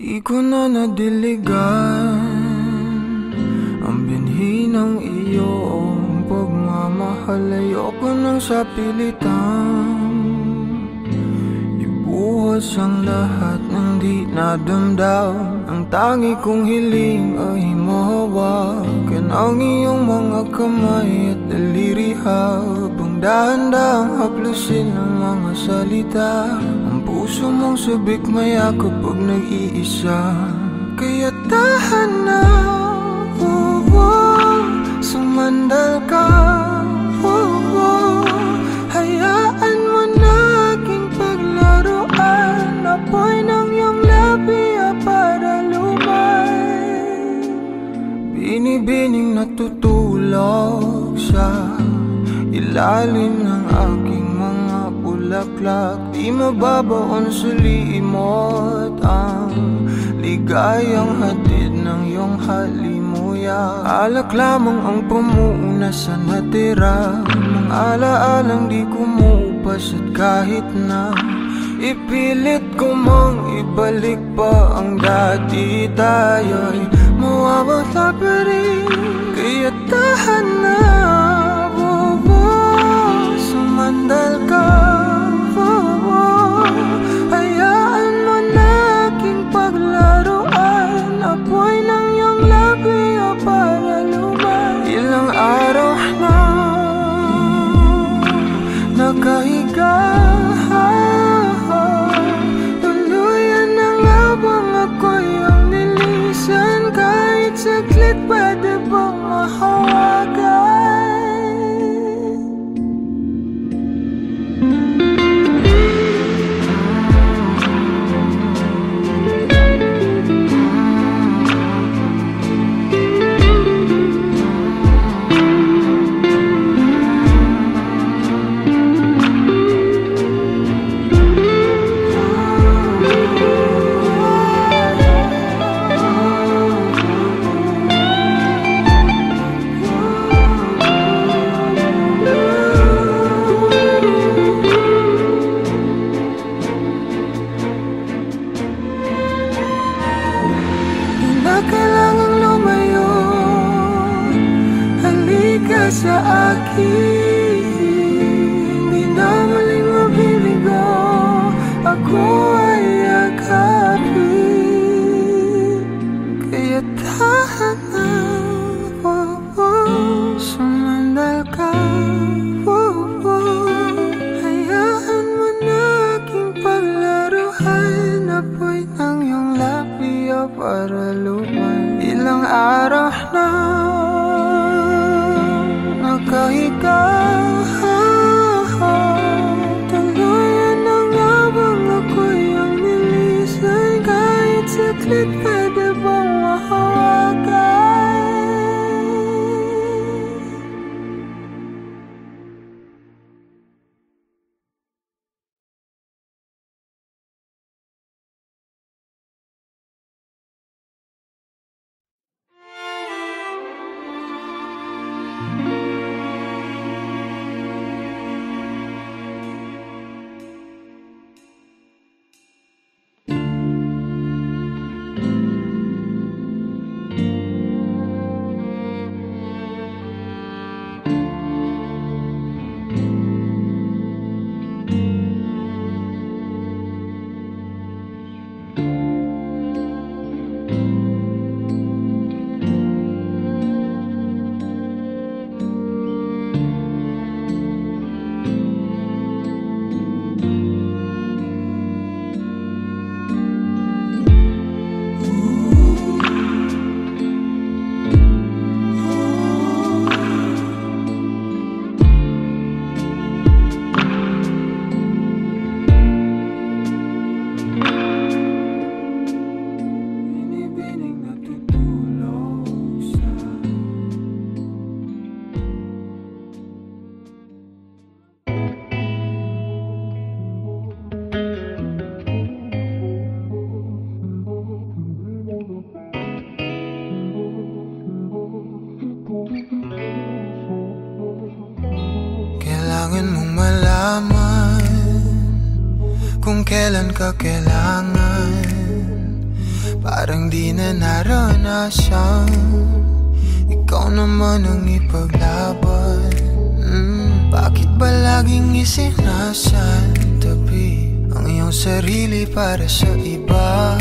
Di ko na nadiligan ang binhi ng iyong pagmamahal. Ayoko nang sa pilitan ibuhos ang lahat ng di nadamdam. Ang tangi kong hiling ay mahawakan ang iyong mga kamay at daliri, habang dahan-dahang haplusin ang mga salita. Ang puso mong sabik mayakap pag nag-iisa. Kaya tahan na, sumandal ka, hayaan mo na aking paglaruan. Apoy ng iyong labi para lumay, binibining natutulog sa ilalim ng aking mga bulaklak. Di mababaon sa limot ang ligayang hatid ng iyong halimuyak. Alak lamang ang pamuuna sa natira, mga alaalang di kumupas. At kahit na ipilit ko mang ibalik pa ang dati, tayo'y mawawala pa rin. Kaya tahan na, sumandal ka, hayaan mo na aking paglaruan. Apoy ng iyong labi para lumay. Ilang araw na nakahiga, tuluyan na nga bang ako'y ang nilisan? Kahit saglit pwede bang mahawagan? Sa akin, di na muling mabiligo, ako ay yakapin. Kaya tahan na, sumandal ka, hayaan mo na aking paglaruan. Apoy ng iyong labi para lumay. Ilang araw na nakahiga, tuluyan na nga bang ako'y ang nilisan? Kahit saglit pwede bang mahawagan? Kailangan mong malaman kung kailan ka kailangan parang di na naranasan. Ikaw naman ang ipaglaban. Bakit ba laging isinasantabi ang iyong sarili para sa iba?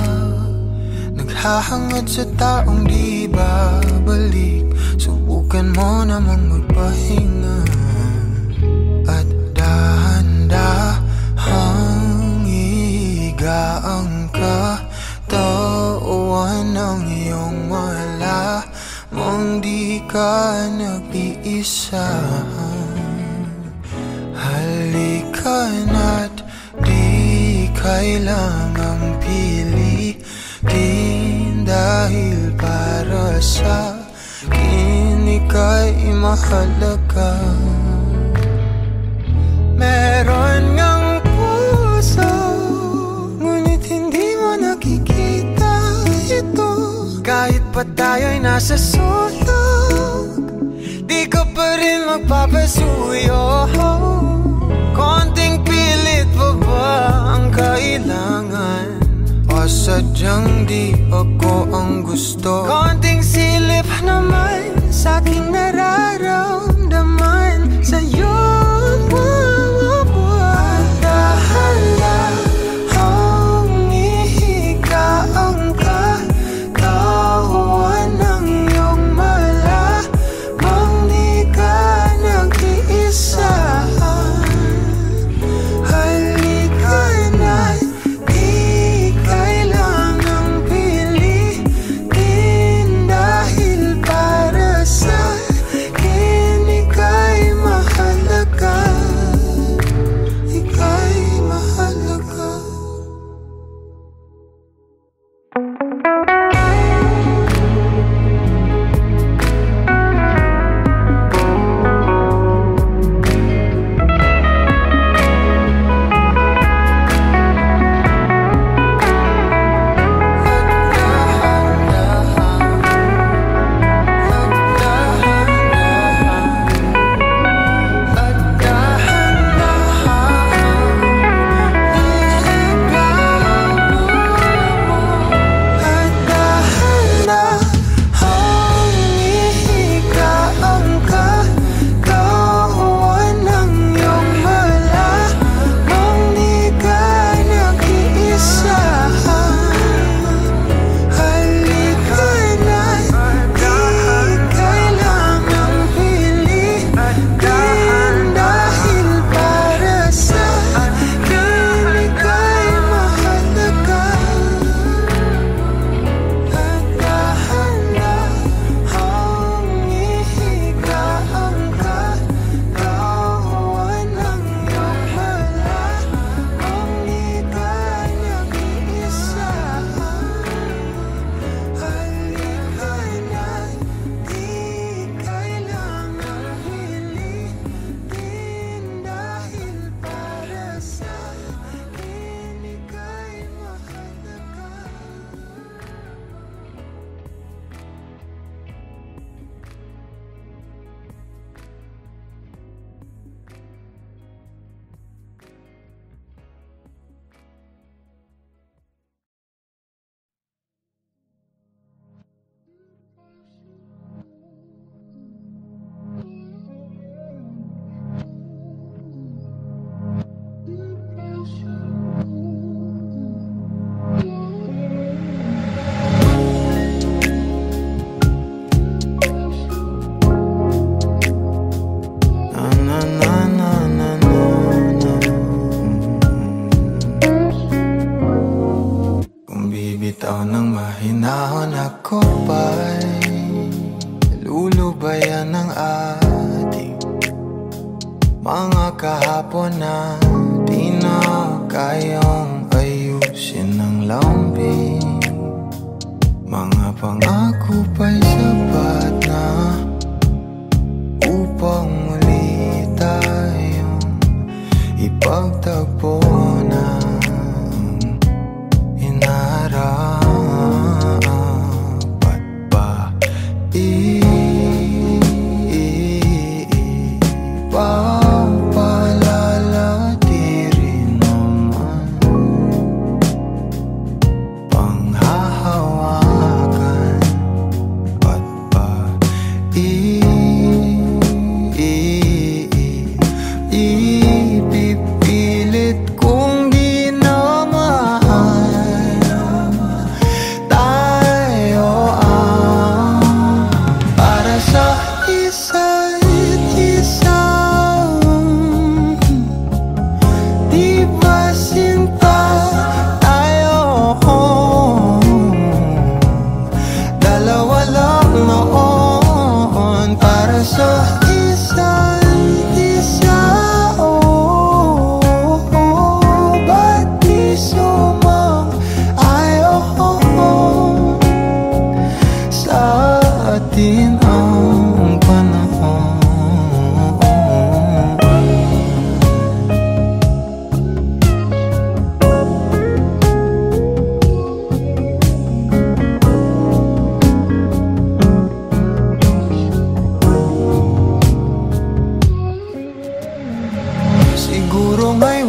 Naghahangad sa taong di babalik. Subukan mo namang magpahinga at dahan-dahang ihiga ang katawan ng iyong malamang di ka nag-iisa. Halika na't di kailangang pilitin, dahil para sa akin ika'y mahalaga. Meron ngang puso, ngunit hindi mo nakikita ito. Kahit pa tayo'y nasa sulok, di ka pa rin magpapasuyo. Konting pilit pa ba ang kailangan? O sadyang di ako ang gusto? Konting silip naman sa aking nararamdaman sa'yo. Dahan-dahang ihiga ang katawan ng iyong malamang di ka nag-iisa. Halika na't di kailangang pilitin, dahil para sa akin ika'y mahalaga. Ika'y mahalaga. Bitaw ng mahinahon ako ba'y lulubayan ng ating mga kahapon na di na kayang ayusin ng lambing. Mga pangako pa'y sapat na upang muli tayong ipagtagpo na dapat ba ipapalala di rin naman panghahawa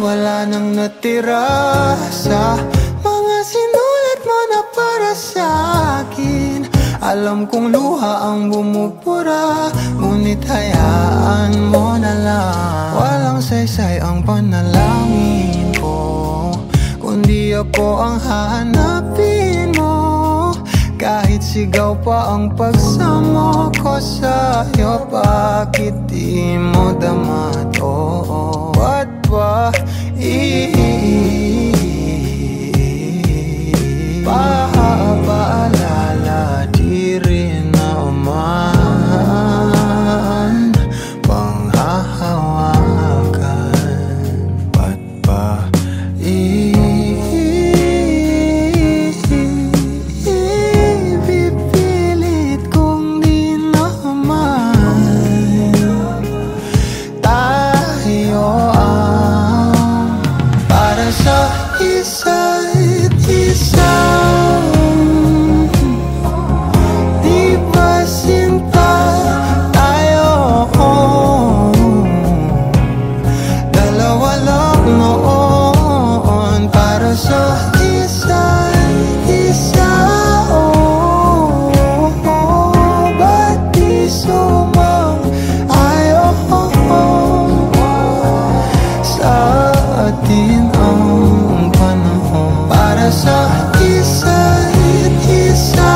wala nang natira sa mga sinulat mo na para sa akin. Alam kong luha ang bumubura, ngunit hayaan mo na lang. Walang saysay ang panalangin ko, kundi ako ang hahanapin mo. Kahit sigaw pa ang pagsamo ko sa'yo, bakit di mo dama to? Ba't ba paalala di rin naman panghahawakan? Ba't ba pipilit kong di naman tayo ang para sa isa't isa? Di ba sinta tayo? Dalawa lang noon para sa isa't isa. Ba't di sumang-ayon sa atin ang panahon para sa isa't isa?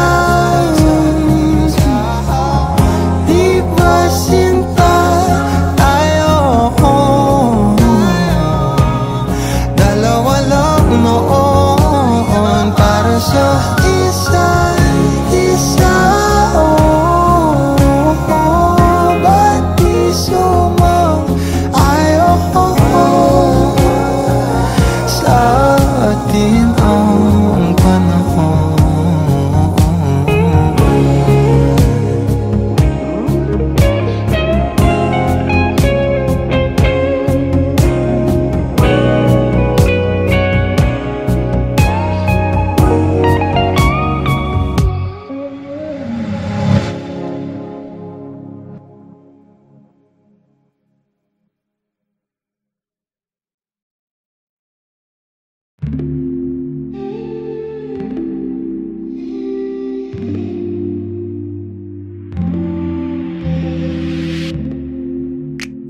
Di ba sinta tayo? Dalawa lang noon para sa isa't isa. Ba't di sumang-ayon sa atin ang panahon?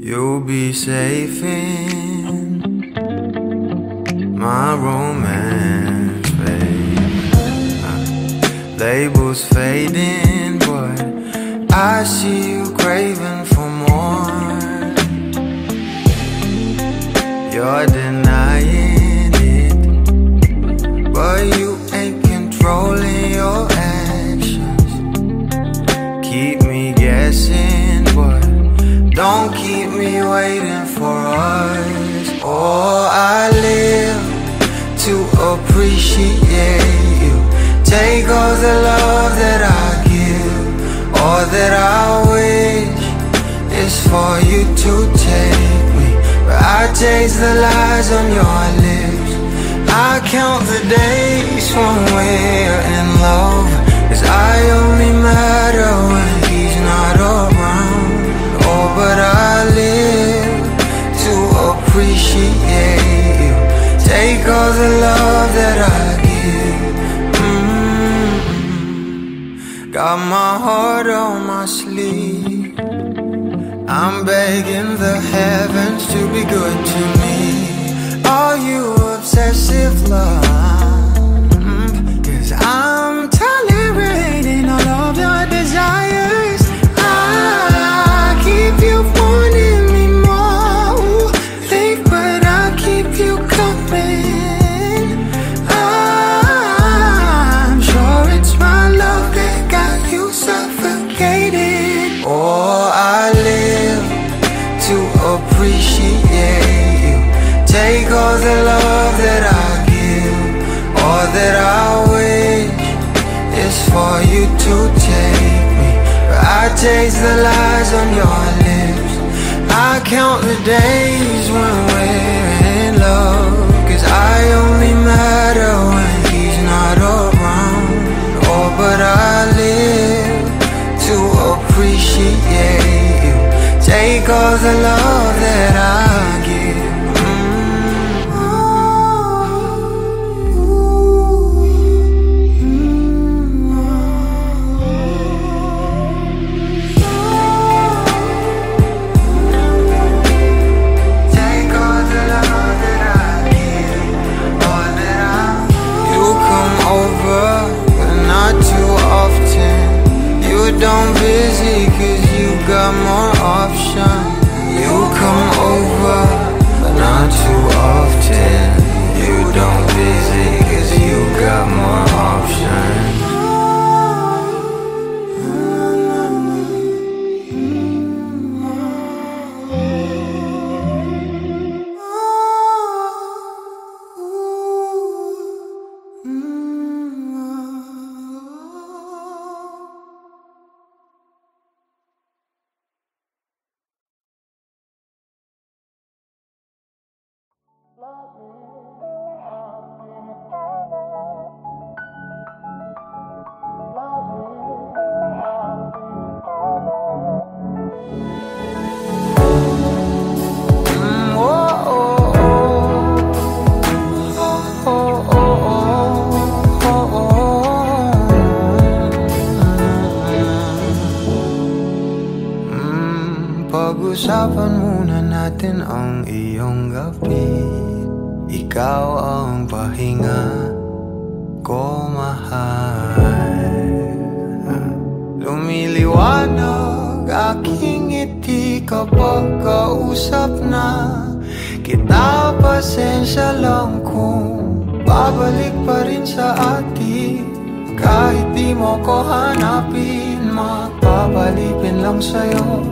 You'll be safe in my romance phase. Labels fading, but I see you craving for more. You're denying it, but you ain't controlling your actions. Keep me guessing, but don't keep me waiting for us. Oh, I live to appreciate you. Take all the love that I give. All that I wish is for you to take me, but I taste the lies on your lips. I count the days when we're in love, 'cause I only matter when he's not around. Oh, but I live to appreciate you. Take all the love that I give. Got my heart on my sleeve. I'm begging the heavens to be good to me. Are you obsessive love? 'Cause I'm tolerating all of your desires. I keep you wanting me more. Think, but I keep you coming. I'm sure it's my love that got you suffocated. Oh, I live to appreciate you. Take all the love that I give. All that I wish is for you to take me, but I taste the lies on your lips. I count the days when we're in love, 'cause I only matter when he's not around. Oh, but I live to appreciate you. Take all the love that I give. Pag-usapan muna natin ang iyong gabi. Ikaw ang pahinga ko, mahal. Lumiliwanag aking ngiti kapag kausap na kita. Pasensya lang kung babalik pa rin sa atin. Kahit di mo ko hanapin, magpapalipin lang sa'yo.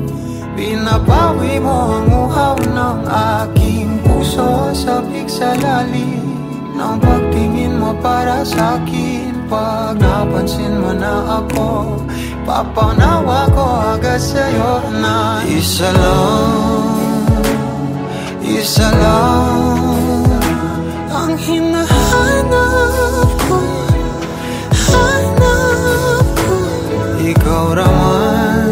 Pinapawi mo ang uhaw ng aking puso, sabik sa lalim ng pagtingin mo para sa'kin. Pag napansin mo na ako, papanawa ko agad sa'yo na isa lang ang hinahanap ko, hanap ko. Ikaw raman,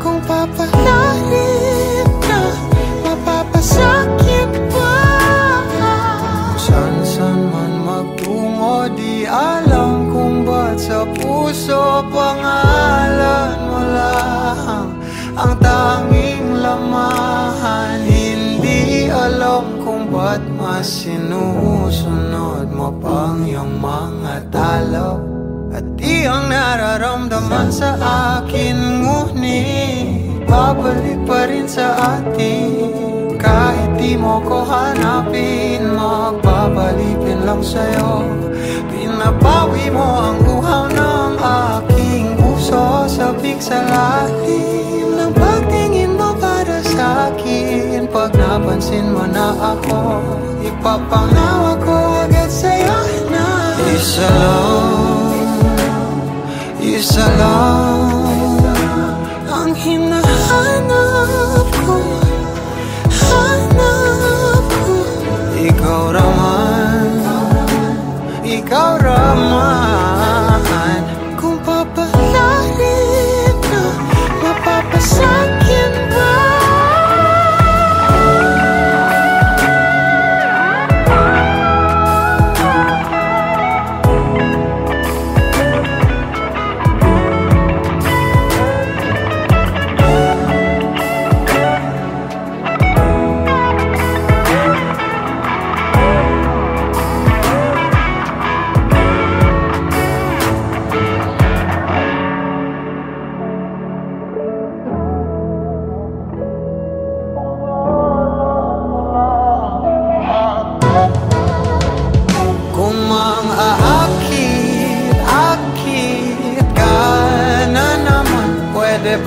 kung papalalim na, mapapasakit pa. San man magtungo, di alam kung ba't sa puso pangalan mo lang ang tanging lamahan. Hindi alam kung ba't mas sinusunod mo pang iyong mga talo. At di ang nararamdaman sa akin, ngunit babalik pa rin sa atin. Kahit di mo ko hanapin, magbabalipin lang sa'yo. Pinapawi mo ang uhaw ng aking puso, sabik sa lalim ng pagtingin mo para sa'kin. Pag napansin mo na ako, ipapanawa ko agad sa'yo na isa lang ang hinahanap ko, hanap ko. Ikaw raman, kung papalalim na, mapapasakit ba?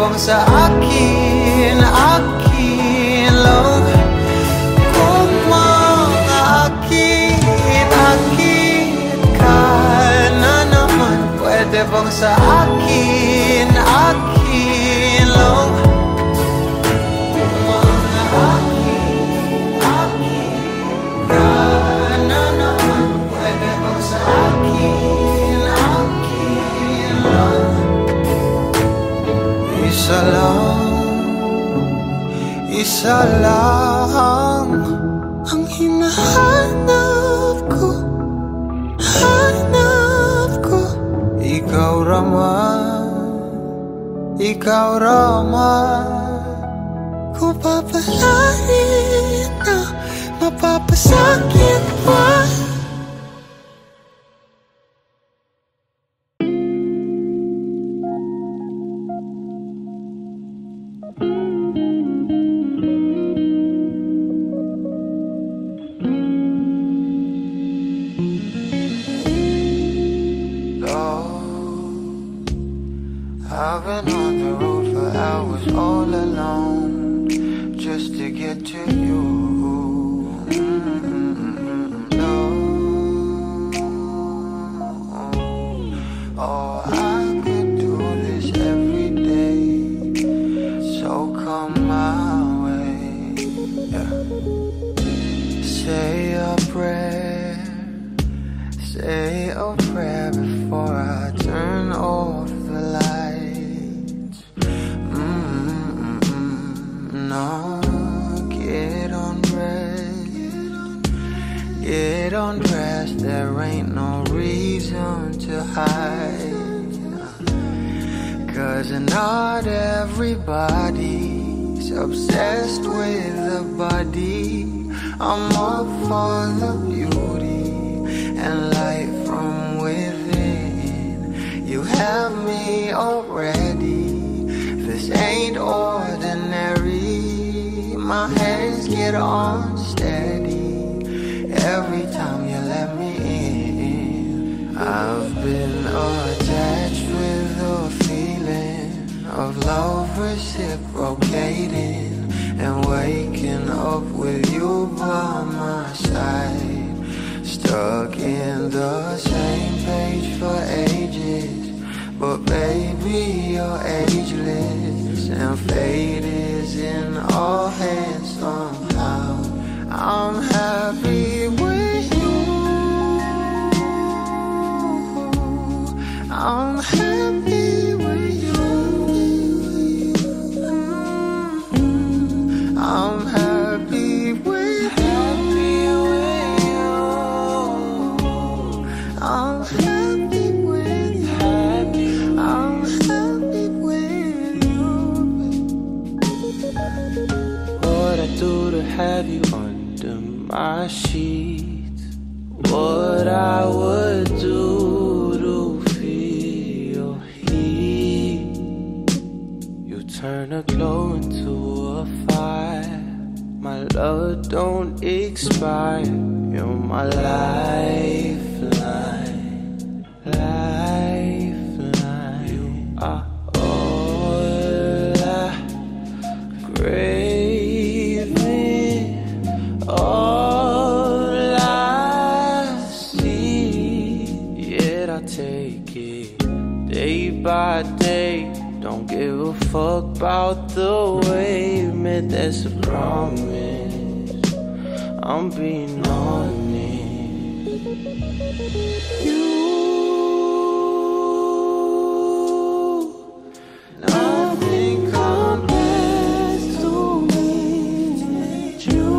Bang sa akin lang, kung akit ka na naman. Pwede bang sa akin lang, kung akit ka na naman. Pwede bang sa akin lang. Isa lang ang hinahanap ko, hanap ko. Ikaw raman, kung papalarin na, mapapasakit pa. I've been on the road for hours all alone, just to get to you. No. Oh, I could do this every day, so come my way. no, get undressed. Get undressed, there ain't no reason to hide. 'Cause not everybody's obsessed with the body. I'm up for the beauty and light from within. You have me already. This ain't ordinary. My hands get unsteady every time you let me in. I've been attached with a feeling of love reciprocating, and waking up with you by my side. Stuck in the same page for ages, but baby, you're ageless, and fate is in our hands somehow. I'm happy with you. I'm happy with you. I'm happy with you. I'm happy with you. I'm happy with you. What I do to have you under my sheets, what I would do to feel your heat. You turn a glow into a fire. My love don't expire. You're my lifeline, lifeline. You are all I craving, all I see. Yet I take it day by day. Don't give a fuck about the way you meant. That's a promise, I'm being honest. You, nothing compares to me. You,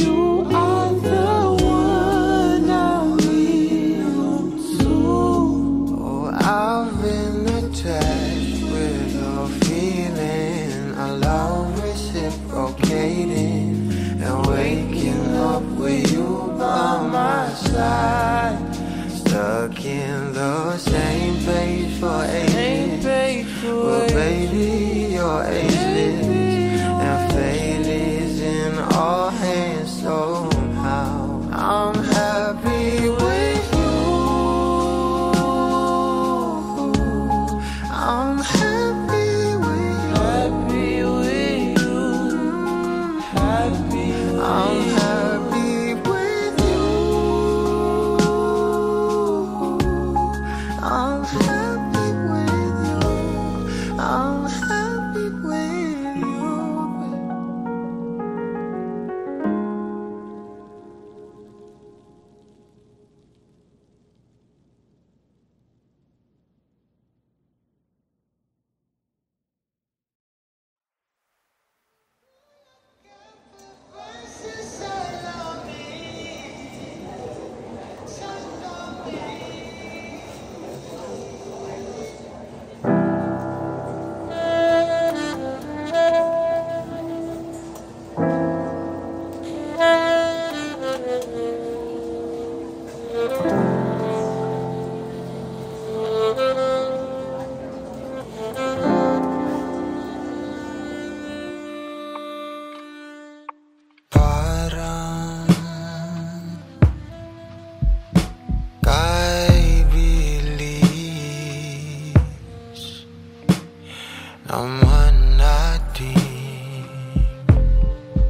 you are the one I will to. Oh, I've been attached with a feeling, a love reciprocating, and waking up with you by my side. Stuck in the same page for ages, but baby, you're ageless, and fate is in our hands somehow. I'm happy with you. I'm happy with you. Happy with you. Happy with I'm happy with you. I'm happy with you. I'm happy with you. Parang kay bilis naman natin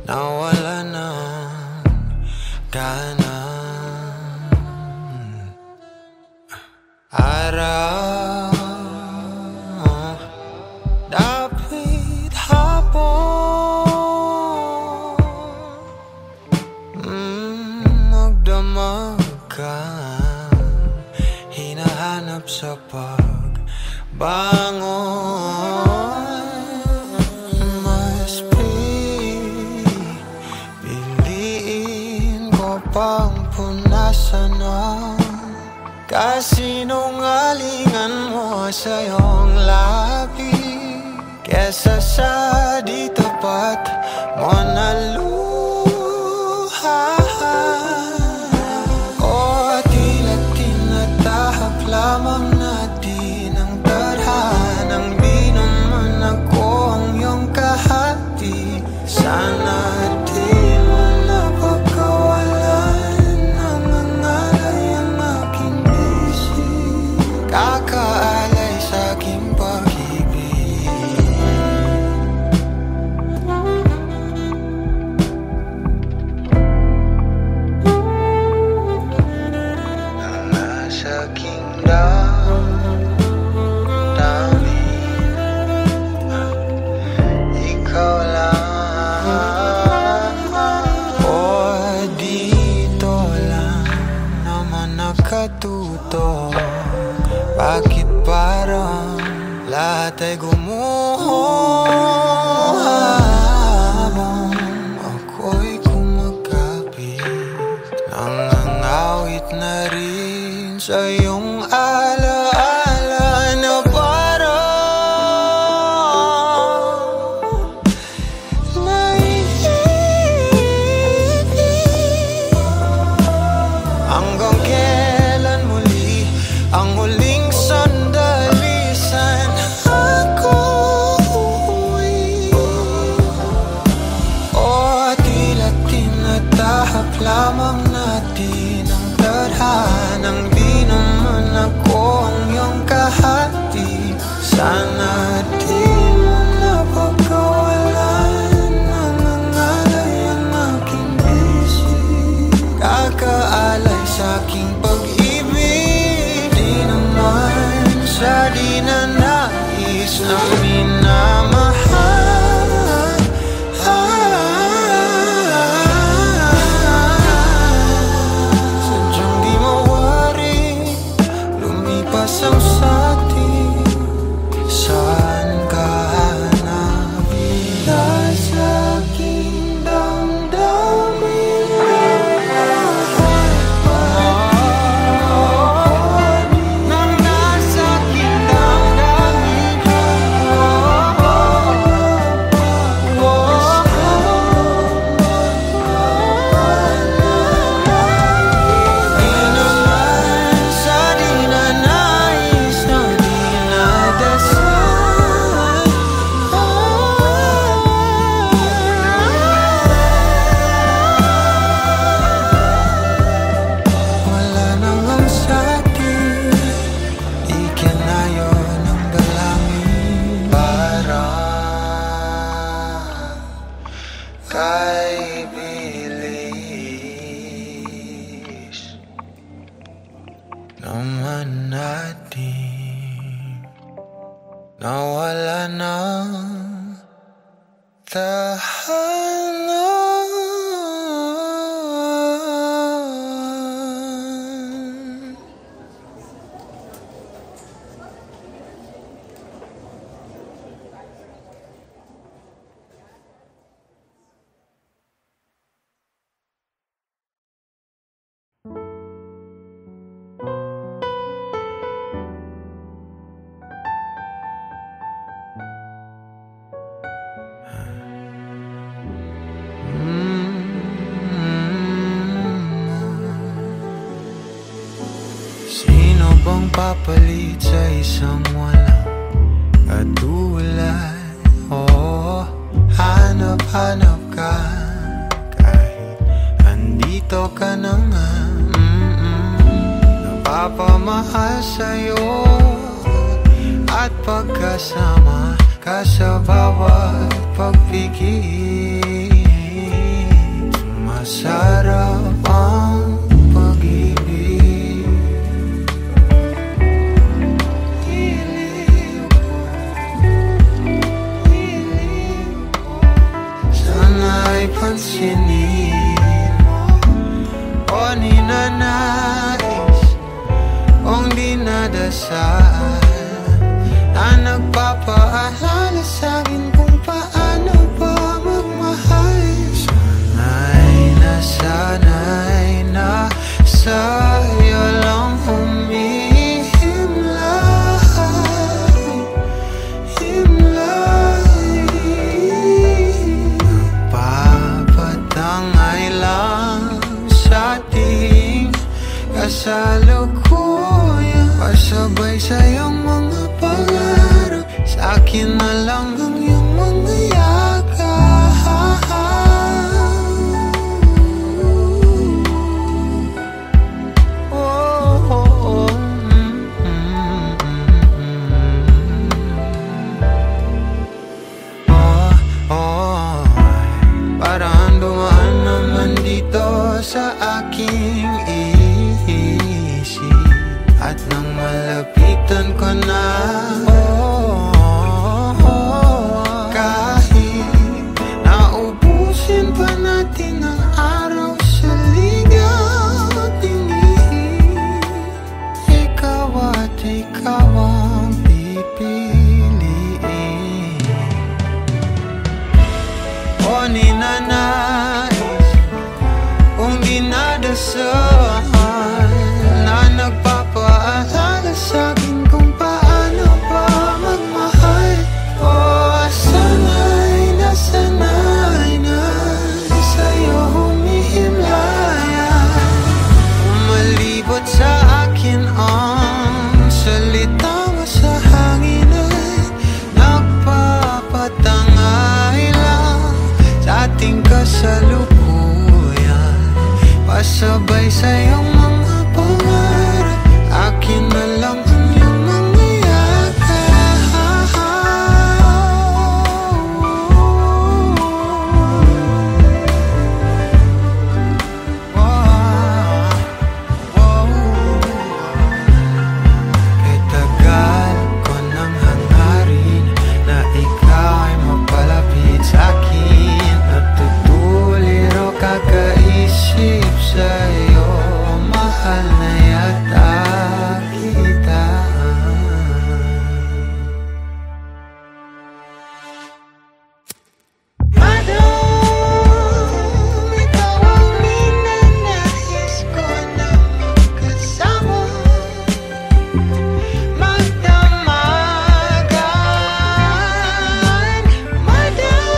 nawala ng kanan. Araw dapit hapon, magdamag ka, hinahanap hanap sa pagbangon. Mas piliin ko pang punasan ang kasinungalingan mo sa iyong labi, kesa sa di tapat mo na luha. O tila tinatahak lamang natin ang tadhanang di naman ako ang iyong kahati. Sana di mo napagkawalan ng ngangalay ang aking bisig, kakaalay sa aking pag-ibig. Ang nasa aking damdamin, ikaw lang. O dito lang naman nakatuto, bakit parang lahat ay gumuho habang ako'y kumakapit? Nangangawit na rin sa iyong alaala na parang naiibig. Hanggang kailan muli ang huling sandali? Sana ako uuwi. O tila tinatahak lamang natin ang tadhanang di naman ako ang iyong kahati. Sana di mo napagkawalan ng ngangalay ang aking bisig, kakaalay sa aking pag-ibig. Di naman sa di na nais na minamahal. Sadyang di mawari lumipas ang satin. Saan ka hanapin? Nasa aking damdamin. Nang nasa aking damdamin. Di naman sa di na nais na dinadasal. Wala nang ang satin, ikinayo ng dalangin para kay bilis naman natin nawala ng tahanan. Sino bang papalit sa isang walang katulad? Oh, hanap-hanap ka kahit andito ka na nga. Napapamahal sa'yo at pagkasama ka sa bawat pagpigil. Masarap ang pag-ibig. Hilig ko sana'y pansinin mo o ninanais kung di na karanasan na nagpapaalala sa'kin kung paano ba magmahal. Sana'y na sa'yo lang himlay. Papatangay lang sa'ting kasalukuyan, pasabay sa'yong mga pangarap, sa'kin na lang ang iyong mga yakap. Parang dumaan naman dito sa aking isip, at nang malapitan ko na, kahit naubusin pa natin ang araw sa ligaw at tingin, ikaw at ikaw ang pipiliin. O ninanais kung dinadasal na nagpapaalala sa'kin kung paano ba magmahal. O sana'y na sa'yo humihimlayan, umalibot sa akin ang salita mo sa hangin at nagpapatangay lang sa ating kasalukuyan, pasabay sa'yong mga pangarap, akin na lang ang iyong mga yakap. Kay tagal ko nang hangarin na ikaw ay mapalapit sa'kin, natutuliro kakaisip sa'yo, mahal na yata kita. Madam, ikaw ang ninanais ko na magkasama, magdamagan. Madam,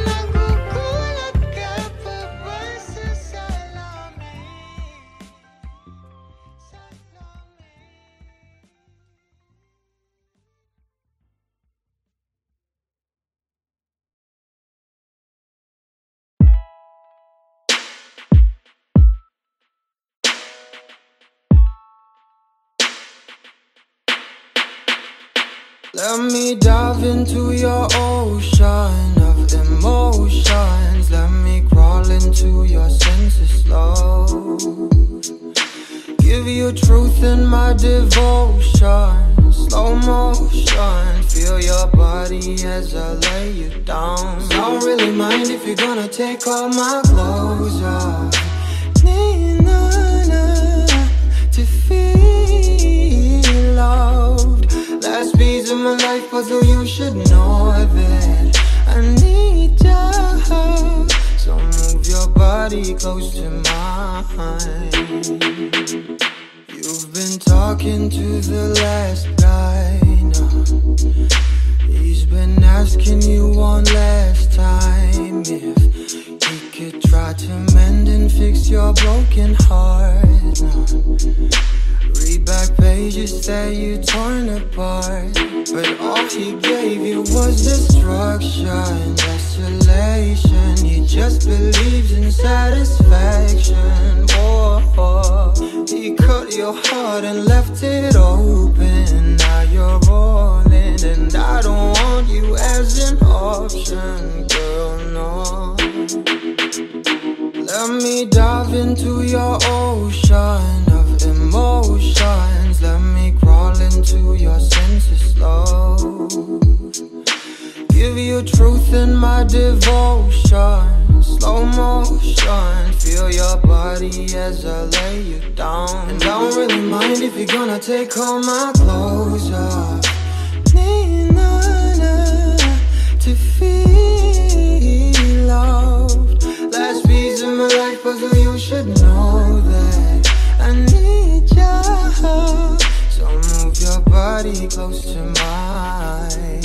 nagugulat ka pa ba sa salamin? Let me dive into your ocean of emotions. Let me crawl into your senses slow. Give you truth in my devotion. Slow motion, feel your body as I lay you down. Don't really mind if you're gonna take all my clothes off. To feel loved. Last piece of my life puzzle, you should know that I need you. So move your body close to mine. You've been talking to the last guy now. He's been asking you one last time if he could try to mend and fix your broken heart now. Read back pages that you torn apart, but all he gave you was destruction, desolation. He just believes in satisfaction. Oh, he cut your heart and left it open. Now you're rolling, and I don't want you as an option, girl, no. Let me dive into your ocean of emotions. Let me crawl into your senses slow. Give you truth in my devotion. Slow motion, feel Feel your body as I lay you down. And I don't really mind if you're gonna take all my clothes off. Need none to feel loved. Last piece of my life puzzle, you should know that I need you. So move your body close to mine.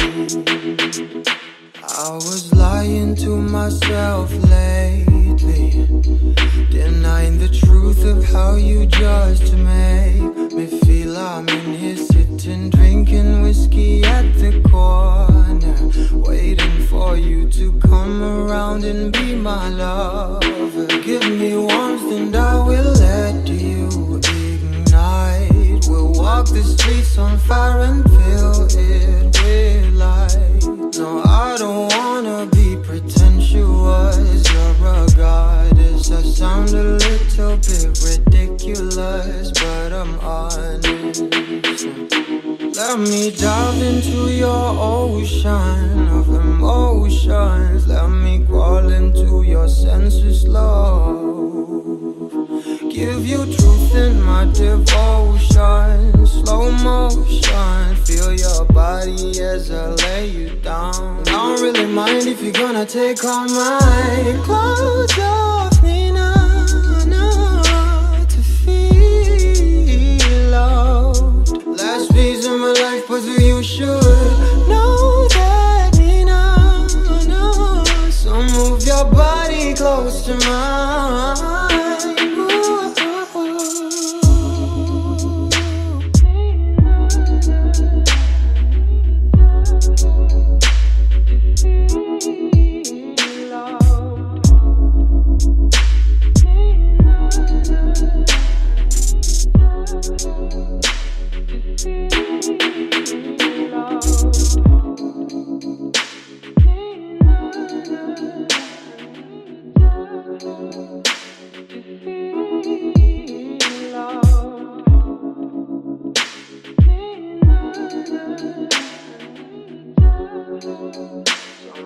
I was lying to myself lately, denying the truth of how you just make me feel. I'm in here sitting, drinking whiskey at the corner, waiting for you to come around and be my lover. Give me warmth and I will let you ignite. We'll walk the streets on fire and fill it with light. No, I don't wanna be pretentious. You're a goddess. I sound a little bit ridiculous, but I'm honest. Let me dive into your ocean of emotions. Let me crawl into your senseless love. Give you truth in my devotion. Slow motion. Feel your body as I lay you down. I don't really mind if you're gonna take all my clothes off me now, to feel loved. Last piece of my life puzzle, you should know that me now. So move your body close to mine.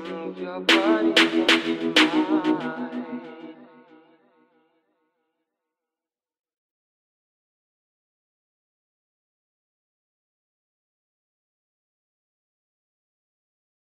Move your body.